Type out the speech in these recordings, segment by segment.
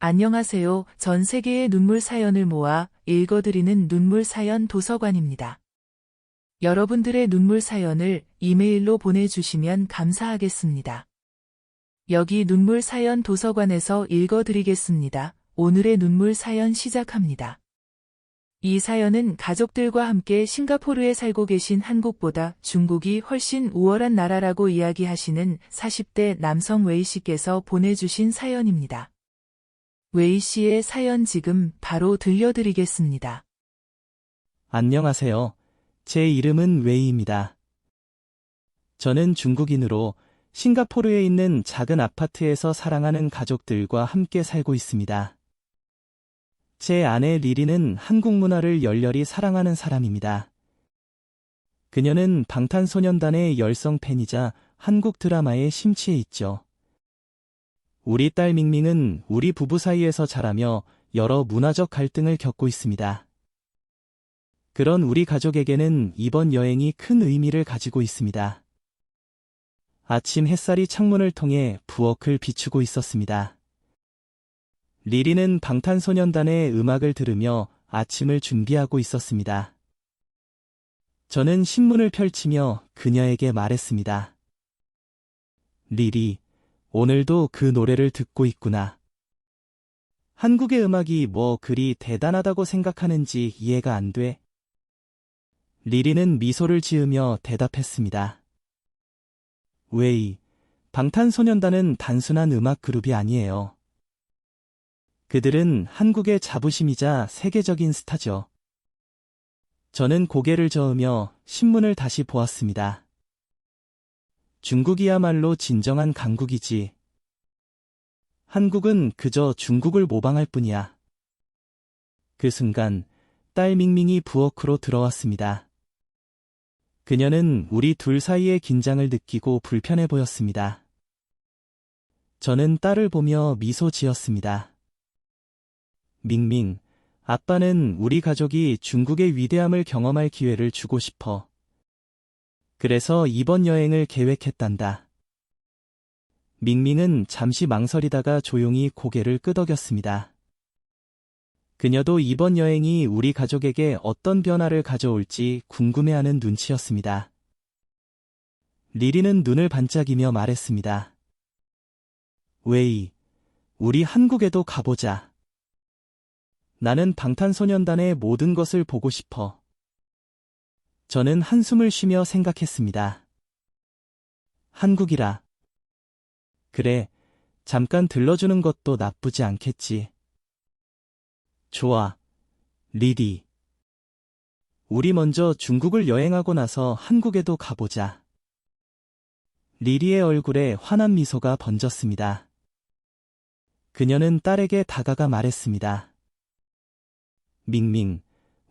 안녕하세요. 전 세계의 눈물 사연을 모아 읽어드리는 눈물 사연 도서관입니다. 여러분들의 눈물 사연을 이메일로 보내주시면 감사하겠습니다. 여기 눈물 사연 도서관에서 읽어드리겠습니다. 오늘의 눈물 사연 시작합니다. 이 사연은 가족들과 함께 싱가포르에 살고 계신 한국보다 중국이 훨씬 우월한 나라라고 이야기하시는 40대 남성 웨이 씨께서 보내주신 사연입니다. 웨이 씨의 사연 지금 바로 들려드리겠습니다. 안녕하세요. 제 이름은 웨이입니다. 저는 중국인으로 싱가포르에 있는 작은 아파트에서 사랑하는 가족들과 함께 살고 있습니다. 제 아내 리리는 한국 문화를 열렬히 사랑하는 사람입니다. 그녀는 방탄소년단의 열성 팬이자 한국 드라마에 심취해 있죠. 우리 딸 밍밍은 우리 부부 사이에서 자라며 여러 문화적 갈등을 겪고 있습니다. 그런 우리 가족에게는 이번 여행이 큰 의미를 가지고 있습니다. 아침 햇살이 창문을 통해 부엌을 비추고 있었습니다. 리리는 방탄소년단의 음악을 들으며 아침을 준비하고 있었습니다. 저는 신문을 펼치며 그녀에게 말했습니다. 리리, 오늘도 그 노래를 듣고 있구나. 한국의 음악이 뭐 그리 대단하다고 생각하는지 이해가 안 돼. 리리는 미소를 지으며 대답했습니다. 웨이, 방탄소년단은 단순한 음악 그룹이 아니에요. 그들은 한국의 자부심이자 세계적인 스타죠. 저는 고개를 저으며 신문을 다시 보았습니다. 중국이야말로 진정한 강국이지. 한국은 그저 중국을 모방할 뿐이야. 그 순간 딸 밍밍이 부엌으로 들어왔습니다. 그녀는 우리 둘 사이의 긴장을 느끼고 불편해 보였습니다. 저는 딸을 보며 미소 지었습니다. 밍밍, 아빠는 우리 가족이 중국의 위대함을 경험할 기회를 주고 싶어. 그래서 이번 여행을 계획했단다. 밍밍은 잠시 망설이다가 조용히 고개를 끄덕였습니다. 그녀도 이번 여행이 우리 가족에게 어떤 변화를 가져올지 궁금해하는 눈치였습니다. 리리는 눈을 반짝이며 말했습니다. 웨이, 우리 한국에도 가보자. 나는 방탄소년단의 모든 것을 보고 싶어. 저는 한숨을 쉬며 생각했습니다. 한국이라. 그래, 잠깐 들러주는 것도 나쁘지 않겠지. 좋아, 리디. 우리 먼저 중국을 여행하고 나서 한국에도 가보자. 리리의 얼굴에 환한 미소가 번졌습니다. 그녀는 딸에게 다가가 말했습니다. 밍밍,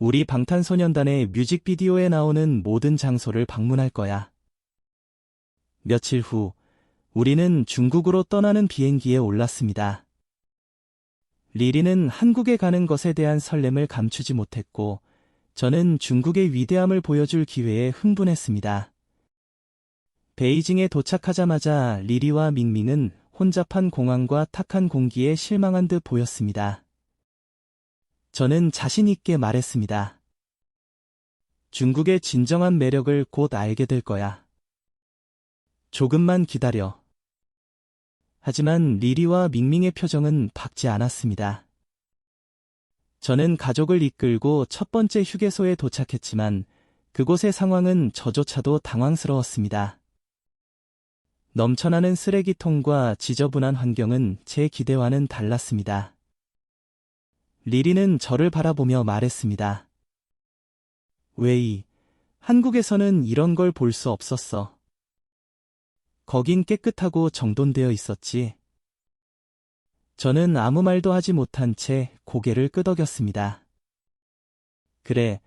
우리 방탄소년단의 뮤직비디오에 나오는 모든 장소를 방문할 거야. 며칠 후, 우리는 중국으로 떠나는 비행기에 올랐습니다. 리리는 한국에 가는 것에 대한 설렘을 감추지 못했고, 저는 중국의 위대함을 보여줄 기회에 흥분했습니다. 베이징에 도착하자마자 리리와 밍밍은 혼잡한 공항과 탁한 공기에 실망한 듯 보였습니다. 저는 자신 있게 말했습니다. 중국의 진정한 매력을 곧 알게 될 거야. 조금만 기다려. 하지만 리리와 밍밍의 표정은 밝지 않았습니다. 저는 가족을 이끌고 첫 번째 휴게소에 도착했지만 그곳의 상황은 저조차도 당황스러웠습니다. 넘쳐나는 쓰레기통과 지저분한 환경은 제 기대와는 달랐습니다. 리리는 저를 바라보며 말했습니다. 웨이, 한국에서는 이런 걸 볼 수 없었어. 거긴 깨끗하고 정돈되어 있었지. 저는 아무 말도 하지 못한 채 고개를 끄덕였습니다. 그래,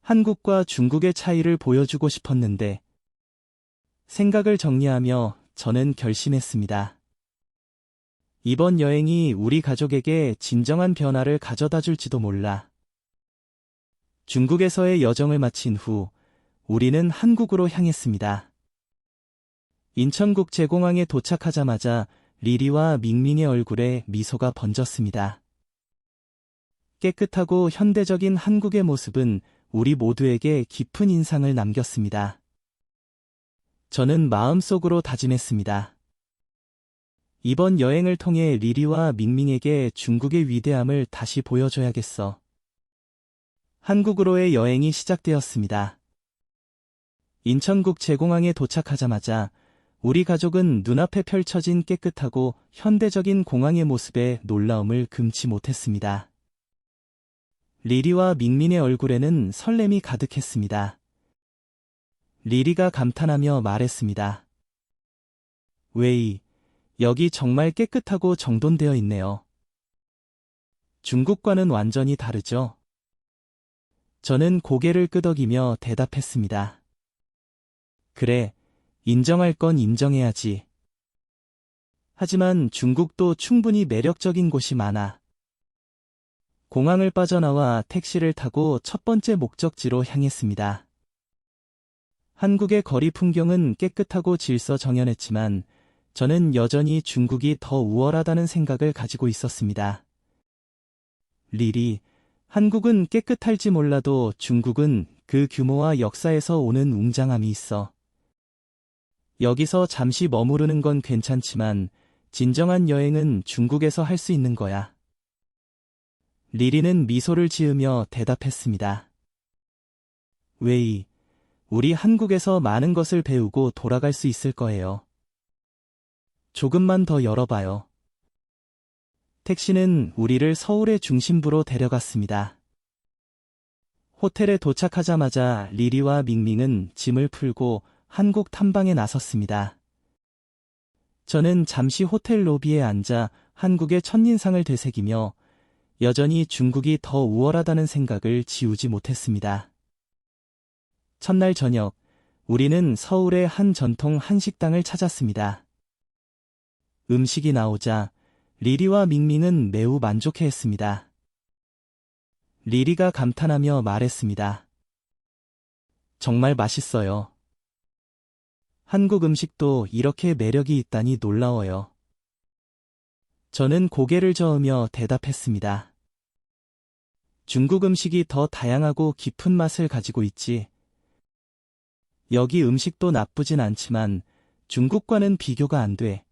한국과 중국의 차이를 보여주고 싶었는데. 생각을 정리하며 저는 결심했습니다. 이번 여행이 우리 가족에게 진정한 변화를 가져다 줄지도 몰라. 중국에서의 여정을 마친 후 우리는 한국으로 향했습니다. 인천국제공항에 도착하자마자 리리와 밍밍의 얼굴에 미소가 번졌습니다. 깨끗하고 현대적인 한국의 모습은 우리 모두에게 깊은 인상을 남겼습니다. 저는 마음속으로 다짐했습니다. 이번 여행을 통해 리리와 밍밍에게 중국의 위대함을 다시 보여줘야겠어. 한국으로의 여행이 시작되었습니다. 인천국제공항에 도착하자마자 우리 가족은 눈앞에 펼쳐진 깨끗하고 현대적인 공항의 모습에 놀라움을 금치 못했습니다. 리리와 밍밍의 얼굴에는 설렘이 가득했습니다. 리리가 감탄하며 말했습니다. 웨이, 여기 정말 깨끗하고 정돈되어 있네요. 중국과는 완전히 다르죠? 저는 고개를 끄덕이며 대답했습니다. 그래, 인정할 건 인정해야지. 하지만 중국도 충분히 매력적인 곳이 많아. 공항을 빠져나와 택시를 타고 첫 번째 목적지로 향했습니다. 한국의 거리 풍경은 깨끗하고 질서정연했지만 저는 여전히 중국이 더 우월하다는 생각을 가지고 있었습니다. 리리, 한국은 깨끗할지 몰라도 중국은 그 규모와 역사에서 오는 웅장함이 있어. 여기서 잠시 머무르는 건 괜찮지만 진정한 여행은 중국에서 할 수 있는 거야. 리리는 미소를 지으며 대답했습니다. 웨이, 우리 한국에서 많은 것을 배우고 돌아갈 수 있을 거예요. 조금만 더 열어봐요. 택시는 우리를 서울의 중심부로 데려갔습니다. 호텔에 도착하자마자 리리와 밍밍은 짐을 풀고 한국 탐방에 나섰습니다. 저는 잠시 호텔 로비에 앉아 한국의 첫인상을 되새기며 여전히 중국이 더 우월하다는 생각을 지우지 못했습니다. 첫날 저녁, 우리는 서울의 한 전통 한식당을 찾았습니다. 음식이 나오자 리리와 밍밍은 매우 만족해했습니다. 리리가 감탄하며 말했습니다. 정말 맛있어요. 한국 음식도 이렇게 매력이 있다니 놀라워요. 저는 고개를 저으며 대답했습니다. 중국 음식이 더 다양하고 깊은 맛을 가지고 있지. 여기 음식도 나쁘진 않지만 중국과는 비교가 안 돼.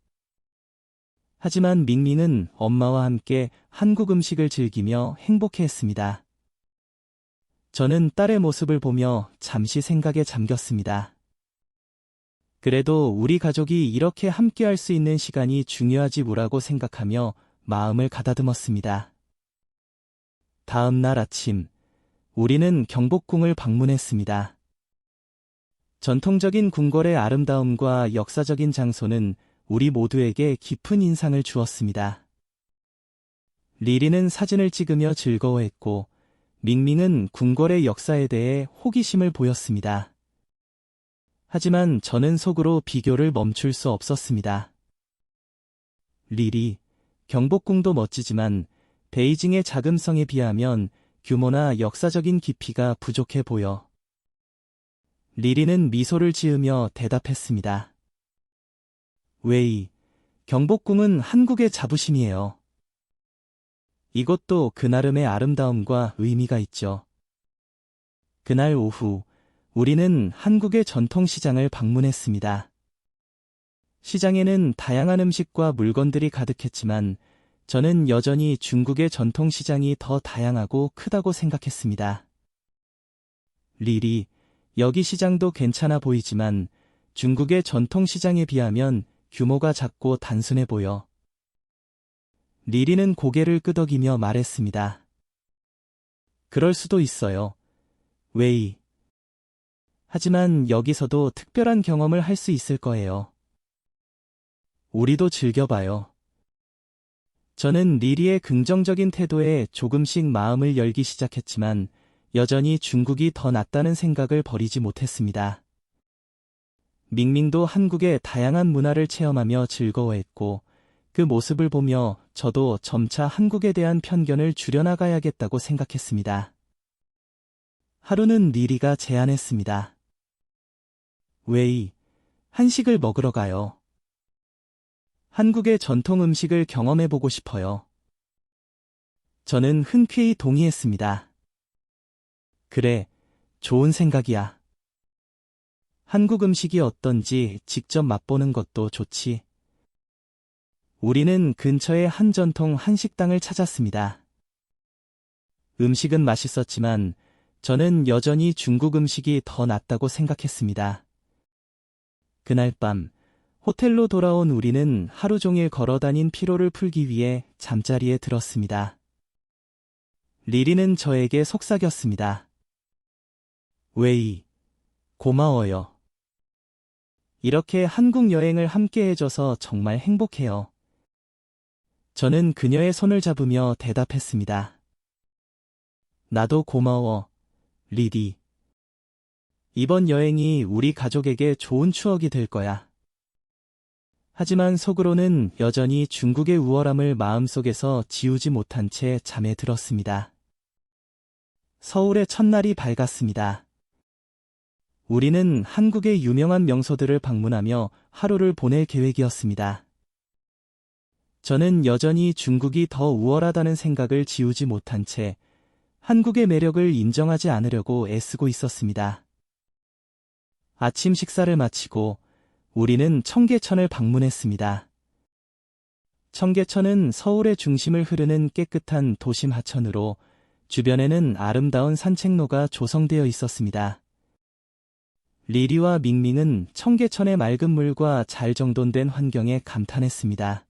하지만 밍밍은 엄마와 함께 한국 음식을 즐기며 행복해했습니다. 저는 딸의 모습을 보며 잠시 생각에 잠겼습니다. 그래도 우리 가족이 이렇게 함께할 수 있는 시간이 중요하지 뭐라고 생각하며 마음을 가다듬었습니다. 다음 날 아침, 우리는 경복궁을 방문했습니다. 전통적인 궁궐의 아름다움과 역사적인 장소는 우리 모두에게 깊은 인상을 주었습니다. 리리는 사진을 찍으며 즐거워했고, 밍밍은 궁궐의 역사에 대해 호기심을 보였습니다. 하지만 저는 속으로 비교를 멈출 수 없었습니다. 리리, 경복궁도 멋지지만 베이징의 자금성에 비하면 규모나 역사적인 깊이가 부족해 보여. 리리는 미소를 지으며 대답했습니다. 웨이, 경복궁은 한국의 자부심이에요. 이것도 그 나름의 아름다움과 의미가 있죠. 그날 오후, 우리는 한국의 전통시장을 방문했습니다. 시장에는 다양한 음식과 물건들이 가득했지만 저는 여전히 중국의 전통시장이 더 다양하고 크다고 생각했습니다. 리리, 여기 시장도 괜찮아 보이지만 중국의 전통시장에 비하면 규모가 작고 단순해 보여. 리리는 고개를 끄덕이며 말했습니다. 그럴 수도 있어요. 웨이. 하지만 여기서도 특별한 경험을 할 수 있을 거예요. 우리도 즐겨봐요. 저는 리리의 긍정적인 태도에 조금씩 마음을 열기 시작했지만 여전히 중국이 더 낫다는 생각을 버리지 못했습니다. 밍밍도 한국의 다양한 문화를 체험하며 즐거워했고 그 모습을 보며 저도 점차 한국에 대한 편견을 줄여나가야겠다고 생각했습니다. 하루는 리리가 제안했습니다. 웨이, 한식을 먹으러 가요. 한국의 전통 음식을 경험해보고 싶어요. 저는 흔쾌히 동의했습니다. 그래, 좋은 생각이야. 한국 음식이 어떤지 직접 맛보는 것도 좋지. 우리는 근처에 한 전통 한식당을 찾았습니다. 음식은 맛있었지만 저는 여전히 중국 음식이 더 낫다고 생각했습니다. 그날 밤, 호텔로 돌아온 우리는 하루 종일 걸어다닌 피로를 풀기 위해 잠자리에 들었습니다. 리리는 저에게 속삭였습니다. 웨이, 고마워요. 이렇게 한국 여행을 함께 해줘서 정말 행복해요. 저는 그녀의 손을 잡으며 대답했습니다. 나도 고마워, 리디. 이번 여행이 우리 가족에게 좋은 추억이 될 거야. 하지만 속으로는 여전히 중국의 우월함을 마음속에서 지우지 못한 채 잠에 들었습니다. 서울의 첫날이 밝았습니다. 우리는 한국의 유명한 명소들을 방문하며 하루를 보낼 계획이었습니다. 저는 여전히 중국이 더 우월하다는 생각을 지우지 못한 채 한국의 매력을 인정하지 않으려고 애쓰고 있었습니다. 아침 식사를 마치고 우리는 청계천을 방문했습니다. 청계천은 서울의 중심을 흐르는 깨끗한 도심 하천으로 주변에는 아름다운 산책로가 조성되어 있었습니다. 리리와 밍밍은 청계천의 맑은 물과 잘 정돈된 환경에 감탄했습니다.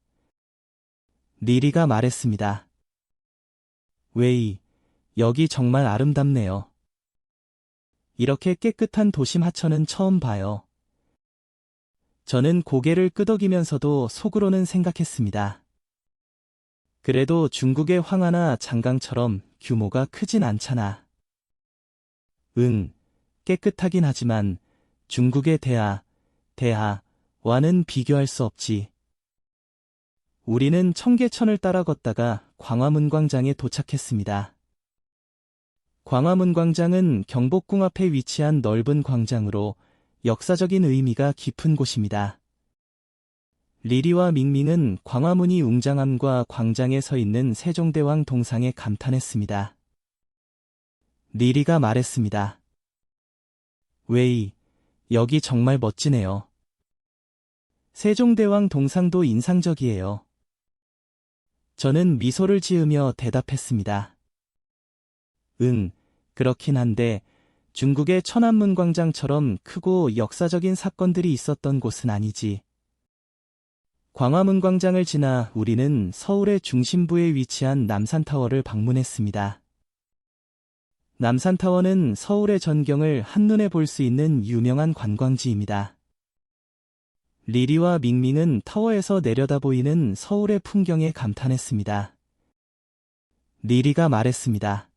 리리가 말했습니다. 웨이, 여기 정말 아름답네요. 이렇게 깨끗한 도심 하천은 처음 봐요. 저는 고개를 끄덕이면서도 속으로는 생각했습니다. 그래도 중국의 황하나 장강처럼 규모가 크진 않잖아. 응, 깨끗하긴 하지만 중국의 대하와는 비교할 수 없지. 우리는 청계천을 따라 걷다가 광화문 광장에 도착했습니다. 광화문 광장은 경복궁 앞에 위치한 넓은 광장으로 역사적인 의미가 깊은 곳입니다. 리리와 밍밍은 광화문이 웅장함과 광장에 서 있는 세종대왕 동상에 감탄했습니다. 리리가 말했습니다. 웨이, 여기 정말 멋지네요. 세종대왕 동상도 인상적이에요. 저는 미소를 지으며 대답했습니다. 응, 그렇긴 한데 중국의 천안문 광장처럼 크고 역사적인 사건들이 있었던 곳은 아니지. 광화문 광장을 지나 우리는 서울의 중심부에 위치한 남산타워를 방문했습니다. 남산타워는 서울의 전경을 한눈에 볼 수 있는 유명한 관광지입니다. 리리와 밍밍은 타워에서 내려다 보이는 서울의 풍경에 감탄했습니다. 리리가 말했습니다.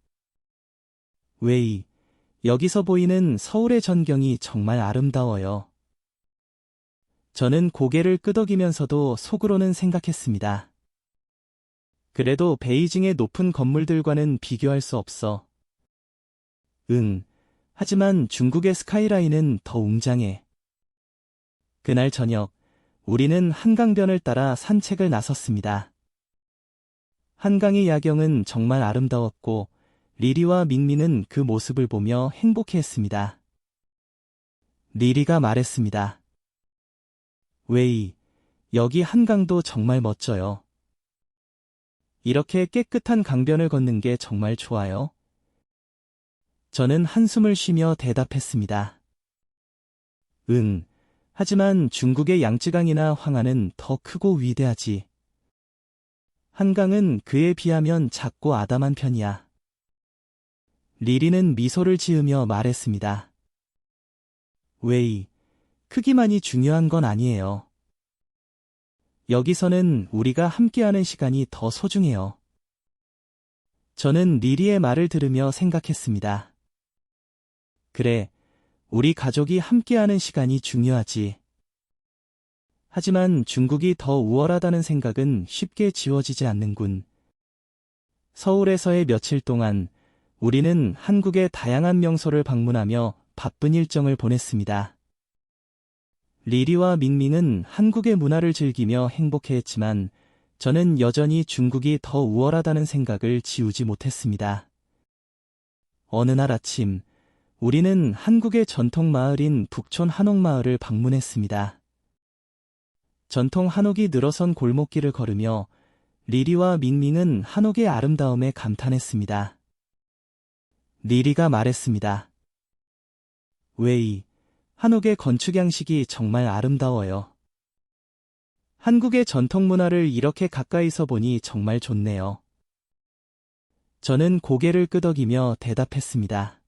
웨이, 여기서 보이는 서울의 전경이 정말 아름다워요. 저는 고개를 끄덕이면서도 속으로는 생각했습니다. 그래도 베이징의 높은 건물들과는 비교할 수 없어. 응, 하지만 중국의 스카이라인은 더 웅장해. 그날 저녁, 우리는 한강변을 따라 산책을 나섰습니다. 한강의 야경은 정말 아름다웠고, 리리와 밍밍은 그 모습을 보며 행복해했습니다. 리리가 말했습니다. 웨이, 여기 한강도 정말 멋져요. 이렇게 깨끗한 강변을 걷는 게 정말 좋아요. 저는 한숨을 쉬며 대답했습니다. 응, 하지만 중국의 양쯔강이나 황하는 더 크고 위대하지. 한강은 그에 비하면 작고 아담한 편이야. 리리는 미소를 지으며 말했습니다. 웨이, 크기만이 중요한 건 아니에요. 여기서는 우리가 함께하는 시간이 더 소중해요. 저는 리리의 말을 들으며 생각했습니다. 그래, 우리 가족이 함께하는 시간이 중요하지. 하지만 중국이 더 우월하다는 생각은 쉽게 지워지지 않는군. 서울에서의 며칠 동안 우리는 한국의 다양한 명소를 방문하며 바쁜 일정을 보냈습니다. 리리와 밍밍은 한국의 문화를 즐기며 행복해했지만 저는 여전히 중국이 더 우월하다는 생각을 지우지 못했습니다. 어느 날 아침, 우리는 한국의 전통 마을인 북촌 한옥마을을 방문했습니다. 전통 한옥이 늘어선 골목길을 걸으며 리리와 밍밍은 한옥의 아름다움에 감탄했습니다. 리리가 말했습니다. 웨이, 한옥의 건축 양식이 정말 아름다워요. 한국의 전통 문화를 이렇게 가까이서 보니 정말 좋네요. 저는 고개를 끄덕이며 대답했습니다.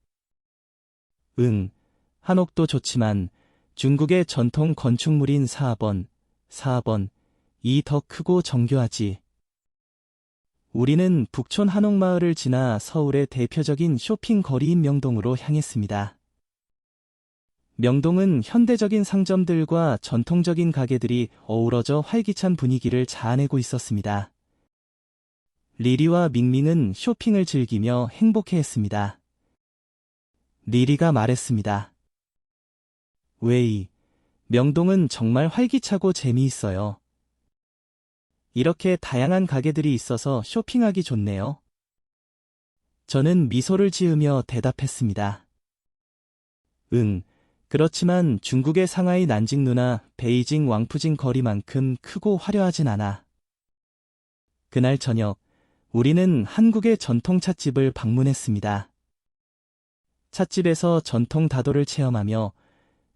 응, 한옥도 좋지만 중국의 전통 건축물인 사하번이 더 크고 정교하지. 우리는 북촌 한옥마을을 지나 서울의 대표적인 쇼핑 거리인 명동으로 향했습니다. 명동은 현대적인 상점들과 전통적인 가게들이 어우러져 활기찬 분위기를 자아내고 있었습니다. 리리와 밍밍은 쇼핑을 즐기며 행복해했습니다. 리리가 말했습니다. 웨이, 명동은 정말 활기차고 재미있어요. 이렇게 다양한 가게들이 있어서 쇼핑하기 좋네요. 저는 미소를 지으며 대답했습니다. 응, 그렇지만 중국의 상하이 난징루나 베이징 왕푸징 거리만큼 크고 화려하진 않아. 그날 저녁, 우리는 한국의 전통 찻집을 방문했습니다. 찻집에서 전통 다도를 체험하며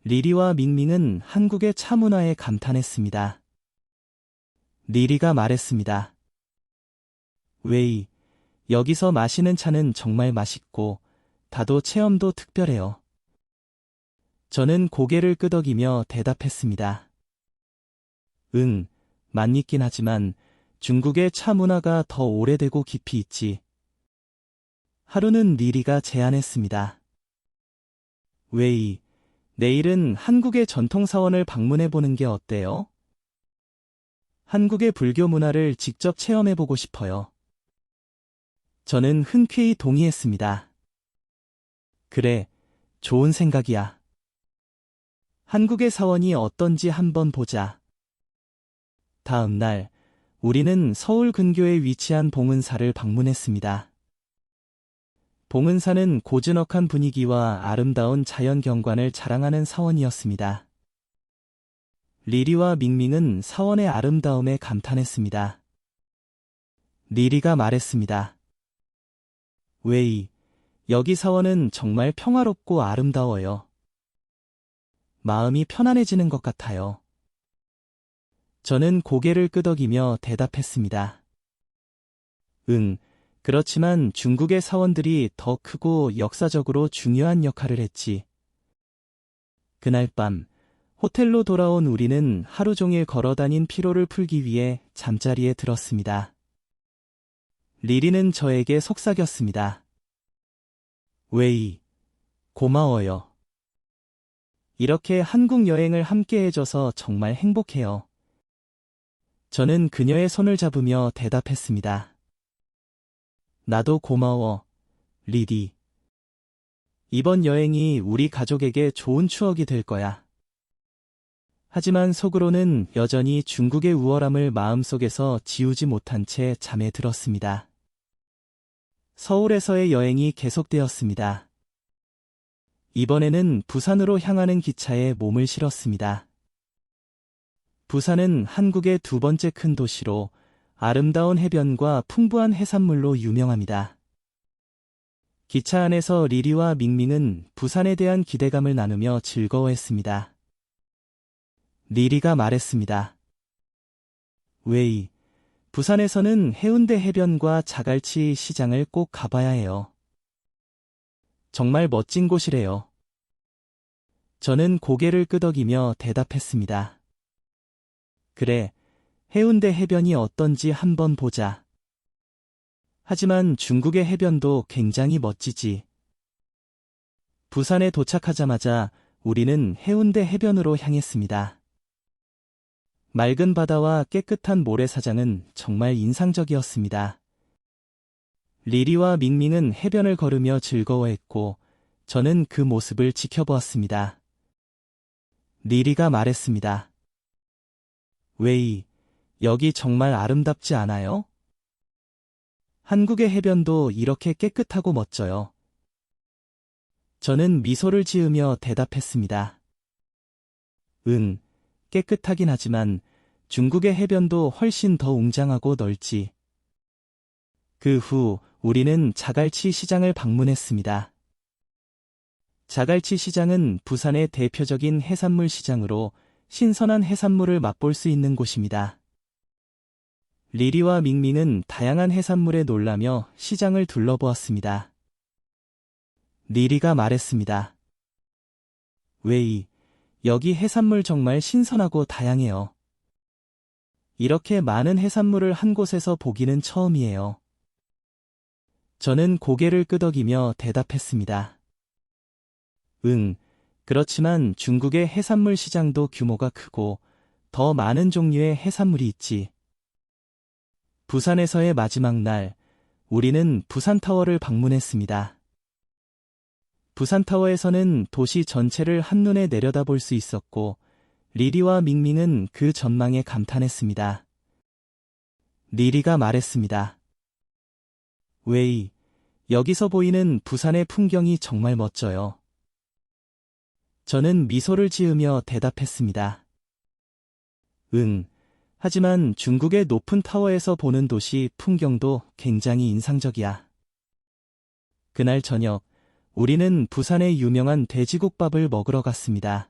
리리와 밍밍은 한국의 차 문화에 감탄했습니다. 리리가 말했습니다. 웨이, 여기서 마시는 차는 정말 맛있고 다도 체험도 특별해요. 저는 고개를 끄덕이며 대답했습니다. 응, 맛있긴 하지만 중국의 차 문화가 더 오래되고 깊이 있지. 하루는 리리가 제안했습니다. 웨이, 내일은 한국의 전통사원을 방문해보는 게 어때요? 한국의 불교 문화를 직접 체험해보고 싶어요. 저는 흔쾌히 동의했습니다. 그래, 좋은 생각이야. 한국의 사원이 어떤지 한번 보자. 다음 날, 우리는 서울 근교에 위치한 봉은사를 방문했습니다. 봉은사는 고즈넉한 분위기와 아름다운 자연 경관을 자랑하는 사원이었습니다. 리리와 밍밍은 사원의 아름다움에 감탄했습니다. 리리가 말했습니다. 웨이, 여기 사원은 정말 평화롭고 아름다워요. 마음이 편안해지는 것 같아요. 저는 고개를 끄덕이며 대답했습니다. 응, 그렇지만 중국의 사원들이 더 크고 역사적으로 중요한 역할을 했지. 그날 밤, 호텔로 돌아온 우리는 하루 종일 걸어다닌 피로를 풀기 위해 잠자리에 들었습니다. 리리는 저에게 속삭였습니다. 웨이, 고마워요. 이렇게 한국 여행을 함께 해줘서 정말 행복해요. 저는 그녀의 손을 잡으며 대답했습니다. 나도 고마워, 리리. 이번 여행이 우리 가족에게 좋은 추억이 될 거야. 하지만 속으로는 여전히 중국의 우월함을 마음속에서 지우지 못한 채 잠에 들었습니다. 서울에서의 여행이 계속되었습니다. 이번에는 부산으로 향하는 기차에 몸을 실었습니다. 부산은 한국의 두 번째 큰 도시로 아름다운 해변과 풍부한 해산물로 유명합니다. 기차 안에서 리리와 밍밍은 부산에 대한 기대감을 나누며 즐거워했습니다. 리리가 말했습니다. 웨이, 부산에서는 해운대 해변과 자갈치 시장을 꼭 가봐야 해요. 정말 멋진 곳이래요. 저는 고개를 끄덕이며 대답했습니다. 그래, 해운대 해변이 어떤지 한번 보자. 하지만 중국의 해변도 굉장히 멋지지. 부산에 도착하자마자 우리는 해운대 해변으로 향했습니다. 맑은 바다와 깨끗한 모래사장은 정말 인상적이었습니다. 리리와 밍밍은 해변을 걸으며 즐거워했고 저는 그 모습을 지켜보았습니다. 리리가 말했습니다. 웨이, 여기 정말 아름답지 않아요? 한국의 해변도 이렇게 깨끗하고 멋져요. 저는 미소를 지으며 대답했습니다. 응, 깨끗하긴 하지만 중국의 해변도 훨씬 더 웅장하고 넓지. 그 후 우리는 자갈치 시장을 방문했습니다. 자갈치 시장은 부산의 대표적인 해산물 시장으로 신선한 해산물을 맛볼 수 있는 곳입니다. 리리와 밍밍은 다양한 해산물에 놀라며 시장을 둘러보았습니다. 리리가 말했습니다. 웨이, 여기 해산물 정말 신선하고 다양해요. 이렇게 많은 해산물을 한 곳에서 보기는 처음이에요. 저는 고개를 끄덕이며 대답했습니다. 응, 그렇지만 중국의 해산물 시장도 규모가 크고 더 많은 종류의 해산물이 있지. 부산에서의 마지막 날, 우리는 부산타워를 방문했습니다. 부산타워에서는 도시 전체를 한눈에 내려다볼 수 있었고, 리리와 밍밍은 그 전망에 감탄했습니다. 리리가 말했습니다. 웨이, 여기서 보이는 부산의 풍경이 정말 멋져요. 저는 미소를 지으며 대답했습니다. 응, 하지만 중국의 높은 타워에서 보는 도시 풍경도 굉장히 인상적이야. 그날 저녁, 우리는 부산의 유명한 돼지국밥을 먹으러 갔습니다.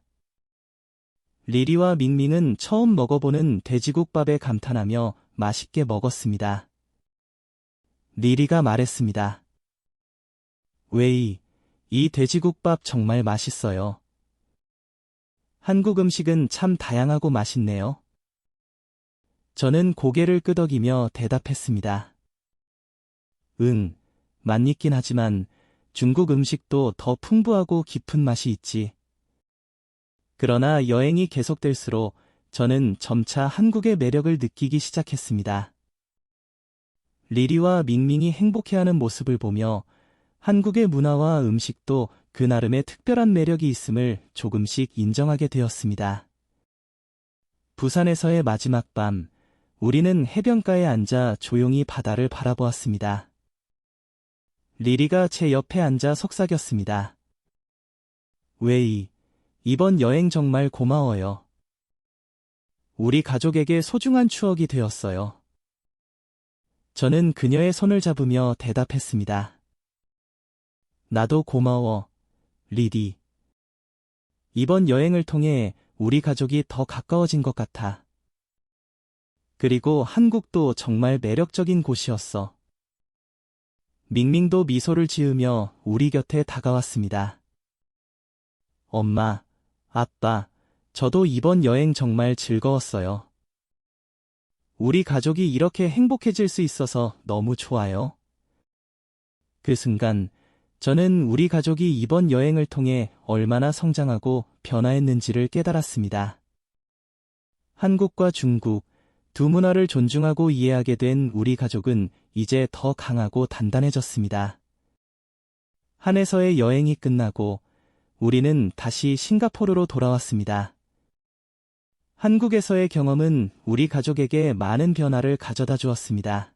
리리와 밍밍은 처음 먹어보는 돼지국밥에 감탄하며 맛있게 먹었습니다. 리리가 말했습니다. 웨이, 이 돼지국밥 정말 맛있어요. 한국 음식은 참 다양하고 맛있네요. 저는 고개를 끄덕이며 대답했습니다. 응, 맛있긴 하지만 중국 음식도 더 풍부하고 깊은 맛이 있지. 그러나 여행이 계속될수록 저는 점차 한국의 매력을 느끼기 시작했습니다. 리리와 밍밍이 행복해하는 모습을 보며 한국의 문화와 음식도 그 나름의 특별한 매력이 있음을 조금씩 인정하게 되었습니다. 부산에서의 마지막 밤, 우리는 해변가에 앉아 조용히 바다를 바라보았습니다. 리리가 제 옆에 앉아 속삭였습니다. 웨이, 이번 여행 정말 고마워요. 우리 가족에게 소중한 추억이 되었어요. 저는 그녀의 손을 잡으며 대답했습니다. 나도 고마워, 리리. 이번 여행을 통해 우리 가족이 더 가까워진 것 같아. 그리고 한국도 정말 매력적인 곳이었어. 밍밍도 미소를 지으며 우리 곁에 다가왔습니다. 엄마, 아빠, 저도 이번 여행 정말 즐거웠어요. 우리 가족이 이렇게 행복해질 수 있어서 너무 좋아요. 그 순간, 저는 우리 가족이 이번 여행을 통해 얼마나 성장하고 변화했는지를 깨달았습니다. 한국과 중국, 두 문화를 존중하고 이해하게 된 우리 가족은 이제 더 강하고 단단해졌습니다. 한에서의 여행이 끝나고 우리는 다시 싱가포르로 돌아왔습니다. 한국에서의 경험은 우리 가족에게 많은 변화를 가져다 주었습니다.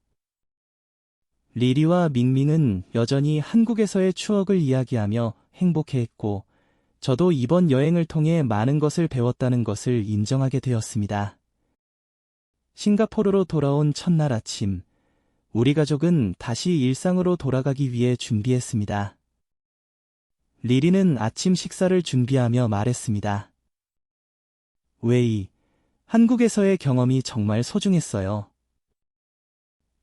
리리와 밍밍은 여전히 한국에서의 추억을 이야기하며 행복해했고, 저도 이번 여행을 통해 많은 것을 배웠다는 것을 인정하게 되었습니다. 싱가포르로 돌아온 첫날 아침, 우리 가족은 다시 일상으로 돌아가기 위해 준비했습니다. 리리는 아침 식사를 준비하며 말했습니다. 웨이, 한국에서의 경험이 정말 소중했어요.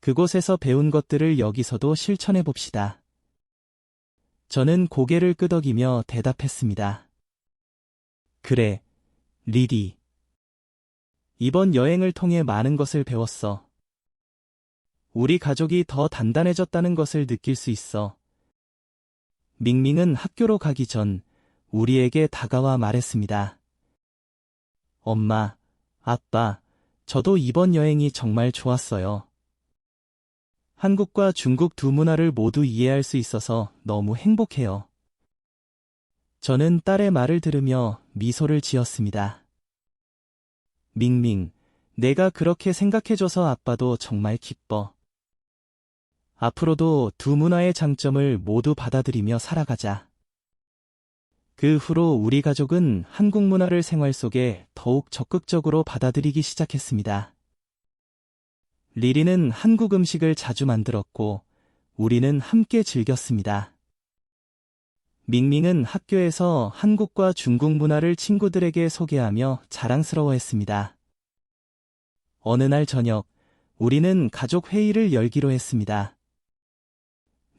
그곳에서 배운 것들을 여기서도 실천해 봅시다. 저는 고개를 끄덕이며 대답했습니다. 그래, 리리. 이번 여행을 통해 많은 것을 배웠어. 우리 가족이 더 단단해졌다는 것을 느낄 수 있어. 밍밍은 학교로 가기 전 우리에게 다가와 말했습니다. 엄마, 아빠, 저도 이번 여행이 정말 좋았어요. 한국과 중국 두 문화를 모두 이해할 수 있어서 너무 행복해요. 저는 딸의 말을 들으며 미소를 지었습니다. 밍밍, 내가 그렇게 생각해줘서 아빠도 정말 기뻐. 앞으로도 두 문화의 장점을 모두 받아들이며 살아가자. 그 후로 우리 가족은 한국 문화를 생활 속에 더욱 적극적으로 받아들이기 시작했습니다. 리리는 한국 음식을 자주 만들었고, 우리는 함께 즐겼습니다. 밍밍은 학교에서 한국과 중국 문화를 친구들에게 소개하며 자랑스러워했습니다. 어느 날 저녁, 우리는 가족 회의를 열기로 했습니다.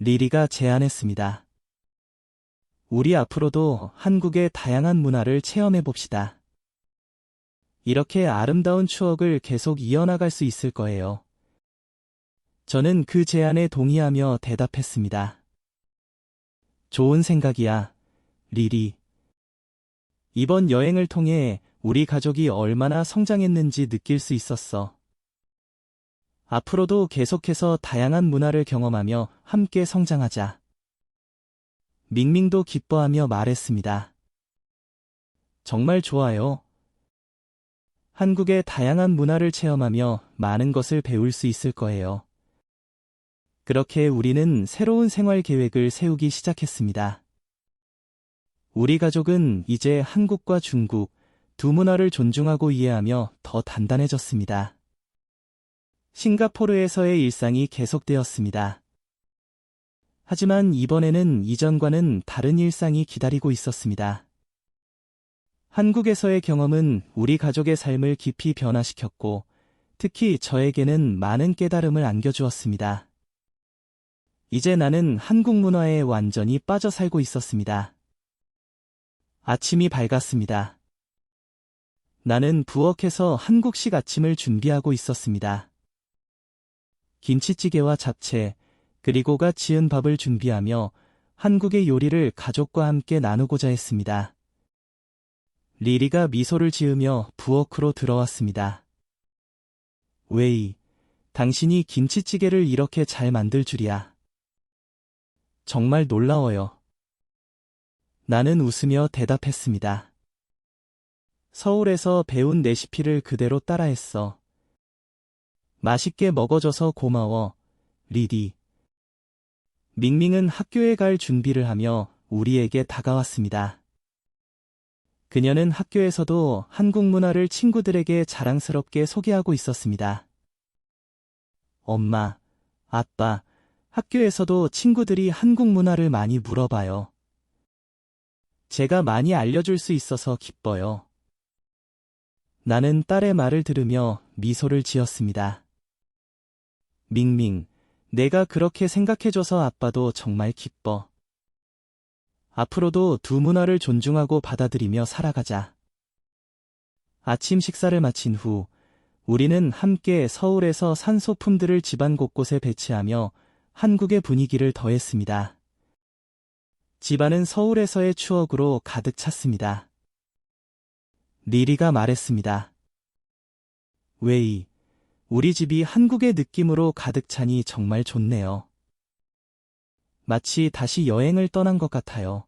리리가 제안했습니다. 우리 앞으로도 한국의 다양한 문화를 체험해 봅시다. 이렇게 아름다운 추억을 계속 이어나갈 수 있을 거예요. 저는 그 제안에 동의하며 대답했습니다. 좋은 생각이야, 리리. 이번 여행을 통해 우리 가족이 얼마나 성장했는지 느낄 수 있었어. 앞으로도 계속해서 다양한 문화를 경험하며 함께 성장하자. 밍밍도 기뻐하며 말했습니다. 정말 좋아요. 한국의 다양한 문화를 체험하며 많은 것을 배울 수 있을 거예요. 그렇게 우리는 새로운 생활 계획을 세우기 시작했습니다. 우리 가족은 이제 한국과 중국 두 문화를 존중하고 이해하며 더 단단해졌습니다. 싱가포르에서의 일상이 계속되었습니다. 하지만 이번에는 이전과는 다른 일상이 기다리고 있었습니다. 한국에서의 경험은 우리 가족의 삶을 깊이 변화시켰고, 특히 저에게는 많은 깨달음을 안겨주었습니다. 이제 나는 한국 문화에 완전히 빠져 살고 있었습니다. 아침이 밝았습니다. 나는 부엌에서 한국식 아침을 준비하고 있었습니다. 김치찌개와 잡채, 그리고 갓 지은 밥을 준비하며 한국의 요리를 가족과 함께 나누고자 했습니다. 리리가 미소를 지으며 부엌으로 들어왔습니다. 웨이, 당신이 김치찌개를 이렇게 잘 만들 줄이야. 정말 놀라워요. 나는 웃으며 대답했습니다. 서울에서 배운 레시피를 그대로 따라했어. 맛있게 먹어줘서 고마워, 리디. 밍밍은 학교에 갈 준비를 하며 우리에게 다가왔습니다. 그녀는 학교에서도 한국 문화를 친구들에게 자랑스럽게 소개하고 있었습니다. 엄마, 아빠, 학교에서도 친구들이 한국 문화를 많이 물어봐요. 제가 많이 알려줄 수 있어서 기뻐요. 나는 딸의 말을 들으며 미소를 지었습니다. 밍밍, 내가 그렇게 생각해줘서 아빠도 정말 기뻐. 앞으로도 두 문화를 존중하고 받아들이며 살아가자. 아침 식사를 마친 후, 우리는 함께 서울에서 산 소품들을 집안 곳곳에 배치하며 한국의 분위기를 더했습니다. 집안은 서울에서의 추억으로 가득 찼습니다. 리리가 말했습니다. 웨이, 우리 집이 한국의 느낌으로 가득 차니 정말 좋네요. 마치 다시 여행을 떠난 것 같아요.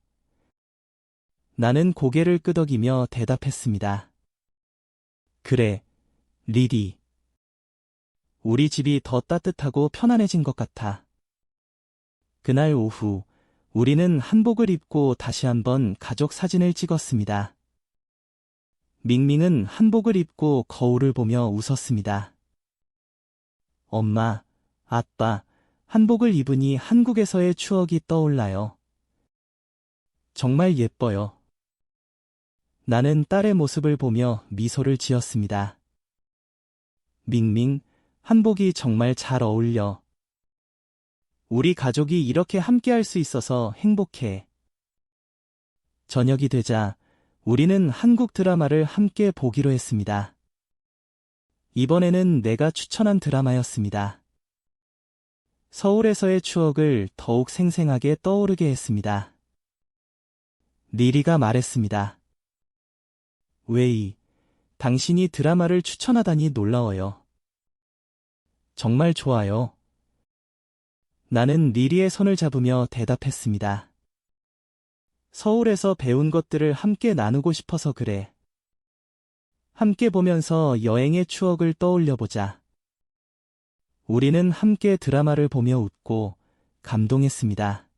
나는 고개를 끄덕이며 대답했습니다. 그래, 리리. 우리 집이 더 따뜻하고 편안해진 것 같아. 그날 오후, 우리는 한복을 입고 다시 한번 가족 사진을 찍었습니다. 밍밍은 한복을 입고 거울을 보며 웃었습니다. 엄마, 아빠, 한복을 입으니 한국에서의 추억이 떠올라요. 정말 예뻐요. 나는 딸의 모습을 보며 미소를 지었습니다. 밍밍, 한복이 정말 잘 어울려. 우리 가족이 이렇게 함께할 수 있어서 행복해. 저녁이 되자 우리는 한국 드라마를 함께 보기로 했습니다. 이번에는 내가 추천한 드라마였습니다. 서울에서의 추억을 더욱 생생하게 떠오르게 했습니다. 리리가 말했습니다. 웨이, 당신이 드라마를 추천하다니 놀라워요. 정말 좋아요. 나는 리리의 손을 잡으며 대답했습니다. 서울에서 배운 것들을 함께 나누고 싶어서 그래. 함께 보면서 여행의 추억을 떠올려보자. 우리는 함께 드라마를 보며 웃고 감동했습니다.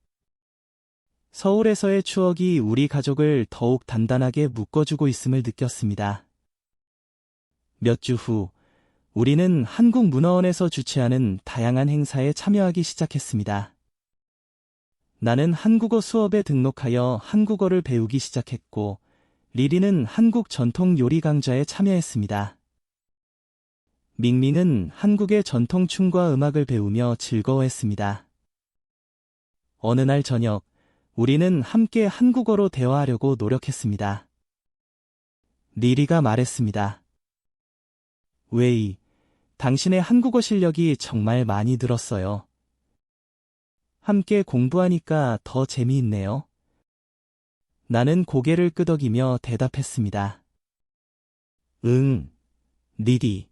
서울에서의 추억이 우리 가족을 더욱 단단하게 묶어주고 있음을 느꼈습니다. 몇 주 후, 우리는 한국문화원에서 주최하는 다양한 행사에 참여하기 시작했습니다. 나는 한국어 수업에 등록하여 한국어를 배우기 시작했고, 리리는 한국 전통 요리 강좌에 참여했습니다. 밍밍은 한국의 전통 춤과 음악을 배우며 즐거워했습니다. 어느 날 저녁, 우리는 함께 한국어로 대화하려고 노력했습니다. 리리가 말했습니다. 웨이, 당신의 한국어 실력이 정말 많이 늘었어요. 함께 공부하니까 더 재미있네요. 나는 고개를 끄덕이며 대답했습니다. 응, 리리.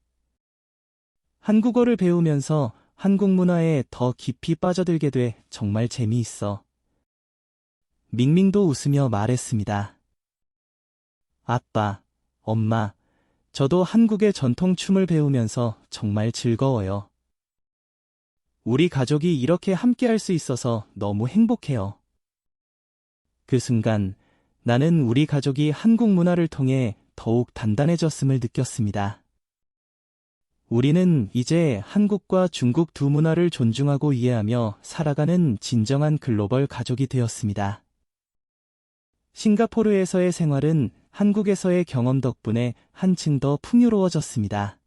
한국어를 배우면서 한국 문화에 더 깊이 빠져들게 돼 정말 재미있어. 밍밍도 웃으며 말했습니다. 아빠, 엄마, 저도 한국의 전통 춤을 배우면서 정말 즐거워요. 우리 가족이 이렇게 함께 할 수 있어서 너무 행복해요. 그 순간 나는 우리 가족이 한국 문화를 통해 더욱 단단해졌음을 느꼈습니다. 우리는 이제 한국과 중국 두 문화를 존중하고 이해하며 살아가는 진정한 글로벌 가족이 되었습니다. 싱가포르에서의 생활은 한국에서의 경험 덕분에 한층 더 풍요로워졌습니다.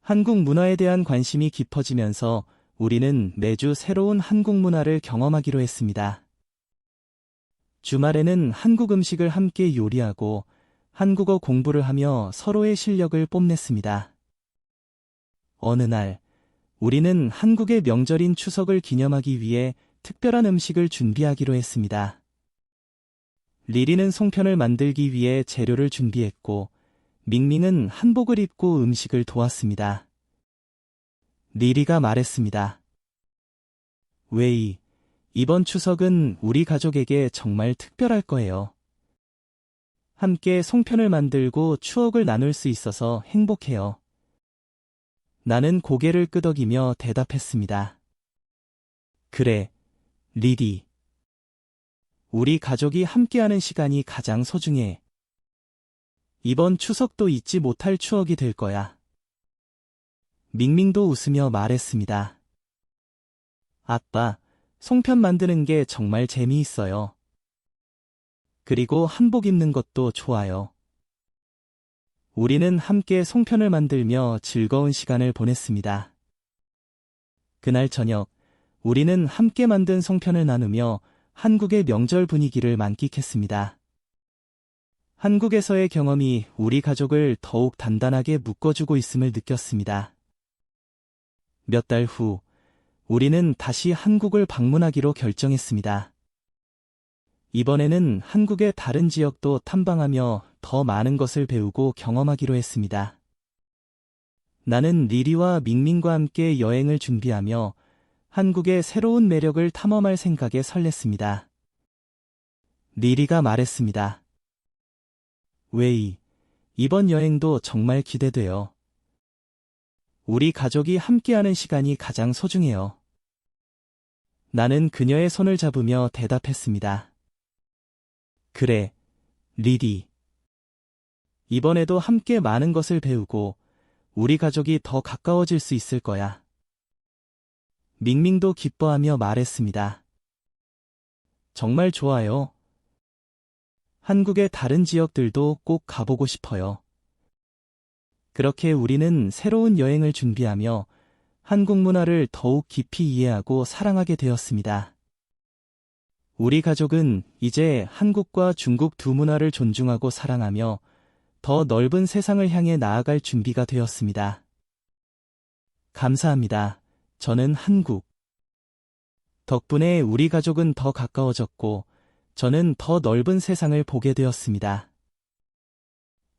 한국 문화에 대한 관심이 깊어지면서 우리는 매주 새로운 한국 문화를 경험하기로 했습니다. 주말에는 한국 음식을 함께 요리하고 한국어 공부를 하며 서로의 실력을 뽐냈습니다. 어느 날, 우리는 한국의 명절인 추석을 기념하기 위해 특별한 음식을 준비하기로 했습니다. 리리는 송편을 만들기 위해 재료를 준비했고, 밍밍은 한복을 입고 음식을 도왔습니다. 리리가 말했습니다. 웨이, 이번 추석은 우리 가족에게 정말 특별할 거예요. 함께 송편을 만들고 추억을 나눌 수 있어서 행복해요. 나는 고개를 끄덕이며 대답했습니다. 그래, 리리. 우리 가족이 함께하는 시간이 가장 소중해. 이번 추석도 잊지 못할 추억이 될 거야. 밍밍도 웃으며 말했습니다. 아빠, 송편 만드는 게 정말 재미있어요. 그리고 한복 입는 것도 좋아요. 우리는 함께 송편을 만들며 즐거운 시간을 보냈습니다. 그날 저녁, 우리는 함께 만든 송편을 나누며 한국의 명절 분위기를 만끽했습니다. 한국에서의 경험이 우리 가족을 더욱 단단하게 묶어주고 있음을 느꼈습니다. 몇 달 후, 우리는 다시 한국을 방문하기로 결정했습니다. 이번에는 한국의 다른 지역도 탐방하며 더 많은 것을 배우고 경험하기로 했습니다. 나는 리리와 밍밍과 함께 여행을 준비하며 한국의 새로운 매력을 탐험할 생각에 설렜습니다. 리리가 말했습니다. 웨이, 이번 여행도 정말 기대돼요. 우리 가족이 함께하는 시간이 가장 소중해요. 나는 그녀의 손을 잡으며 대답했습니다. 그래, 리리. 이번에도 함께 많은 것을 배우고 우리 가족이 더 가까워질 수 있을 거야. 밍밍도 기뻐하며 말했습니다. 정말 좋아요. 한국의 다른 지역들도 꼭 가보고 싶어요. 그렇게 우리는 새로운 여행을 준비하며 한국 문화를 더욱 깊이 이해하고 사랑하게 되었습니다. 우리 가족은 이제 한국과 중국 두 문화를 존중하고 사랑하며 더 넓은 세상을 향해 나아갈 준비가 되었습니다. 감사합니다. 저는 한국. 덕분에 우리 가족은 더 가까워졌고 저는 더 넓은 세상을 보게 되었습니다.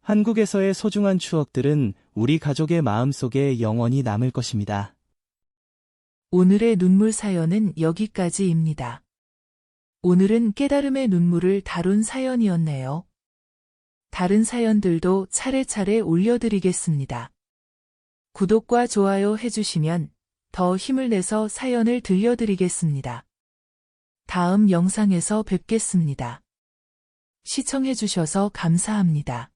한국에서의 소중한 추억들은 우리 가족의 마음속에 영원히 남을 것입니다. 오늘의 눈물 사연은 여기까지입니다. 오늘은 깨달음의 눈물을 다룬 사연이었네요. 다른 사연들도 차례차례 올려드리겠습니다. 구독과 좋아요 해주시면 더 힘을 내서 사연을 들려드리겠습니다. 다음 영상에서 뵙겠습니다. 시청해주셔서 감사합니다.